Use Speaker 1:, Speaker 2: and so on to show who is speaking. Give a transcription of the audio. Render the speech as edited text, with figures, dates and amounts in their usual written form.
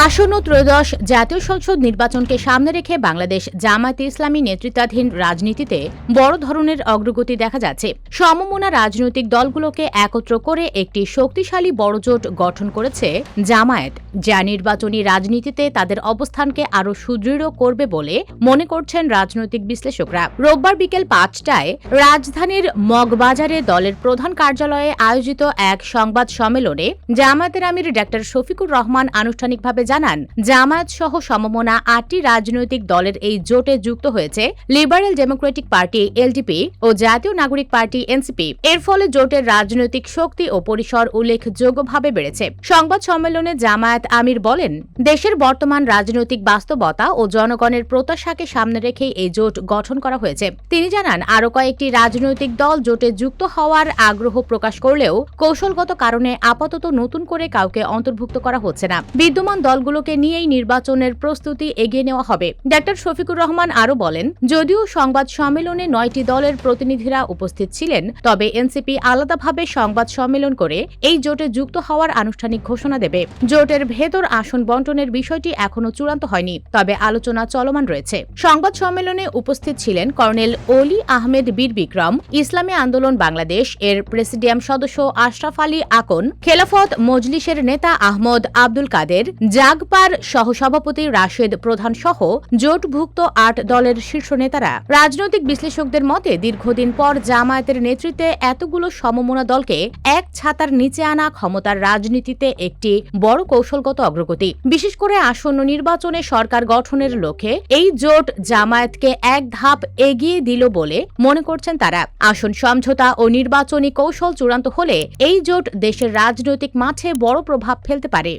Speaker 1: আসন্ন ত্রয়োদশ জাতীয় সংসদ নির্বাচনকে সামনে রেখে বাংলাদেশ জামায়াতে ইসলামী নেতৃত্বাধীন রাজনীতিতে বড় ধরনের অগ্রগতি দেখা যাচ্ছে। সমমনা রাজনৈতিক দলগুলোকে একত্র করে একটি শক্তিশালী বড় জোট গঠন করেছে জামায়াত, যা নির্বাচনী রাজনীতিতে তাদের অবস্থানকে আরও সুদৃঢ় করবে বলে মনে করছেন রাজনৈতিক বিশ্লেষকরা। রোববার বিকেল ৫টায় রাজধানীর মগবাজারে দলের প্রধান কার্যালয়ে আয়োজিত এক সংবাদ সম্মেলনে জামায়াতের আমির ডাক্তার শফিকুর রহমান আনুষ্ঠানিকভাবে জানান, জামায়াত সহ সমমনা ৮টি রাজনৈতিক দলের এই জোটে যুক্ত হয়েছে লিবারেল ডেমোক্রেটিক পার্টি এলডিপি ও জাতীয় নাগরিক পার্টি এনসিপি। এর ফলে জোটের রাজনৈতিক শক্তি ও পরিসর উল্লেখযোগ্যভাবে বেড়েছে। সংবাদ সম্মেলনে জামায়াত আমির বলেন, দেশের বর্তমান রাজনৈতিক বাস্তবতা ও জনগণের প্রত্যাশাকে সামনে রেখেই এই জোট গঠন করা হয়েছে। তিনি জানান, আরও কয়েকটি রাজনৈতিক দল জোটে যুক্ত হওয়ার আগ্রহ প্রকাশ করলেও কৌশলগত কারণে আপাতত নতুন করে কাউকে অন্তর্ভুক্ত করা হচ্ছে না। বিদ্যমান দলগুলোকে নিয়েই নির্বাচনের প্রস্তুতি এগিয়ে নেওয়া হবে। ডাক্তার শফিকুর রহমান আরও বলেন, যদিও সংবাদ সম্মেলনে ৯টি দলের প্রতিনিধিরা উপস্থিত ছিলেন, তবে এনসিপি আলাদাভাবে সংবাদ সম্মেলন করে এই জোটে যুক্ত হওয়ার আনুষ্ঠানিক ঘোষণা দেবে। জোটের ভেতর আসন বণ্টনের বিষয়টি এখনও চূড়ান্ত হয়নি, তবে আলোচনা চলমান রয়েছে। সংবাদ সম্মেলনে উপস্থিত ছিলেন কর্নেল অলি আহমেদ বীর বিক্রম, ইসলামী আন্দোলন বাংলাদেশ এর প্রেসিডিয়াম সদস্য আশরাফ আলী আকন, খেলাফত মজলিসের নেতা আহমদ আব্দুল কাদের, জাগপার সহসভাপতি রাশেদ প্রধান সহ জোটভুক্ত ৮ দলের শীর্ষ নেতারা। রাজনৈতিক বিশ্লেষকদের মতে, দীর্ঘদিন পর জামায়াতের নেতৃত্বে এতগুলো সমমনা দলকে এক ছাতার নিচে আনা ক্ষমতার রাজনীতিতে একটি বড় কৌশলগত অগ্রগতি। বিশেষ করে আসন্ন নির্বাচনে সরকার গঠনের লক্ষ্যে এই জোট জামায়াতকে এক ধাপ এগিয়ে দিল বলে মনে করছেন তারা। আসন সমঝোতা ও নির্বাচনী কৌশল চূড়ান্ত হলে এই জোট দেশের রাজনৈতিক মাঠে বড় প্রভাব ফেলতে পারে।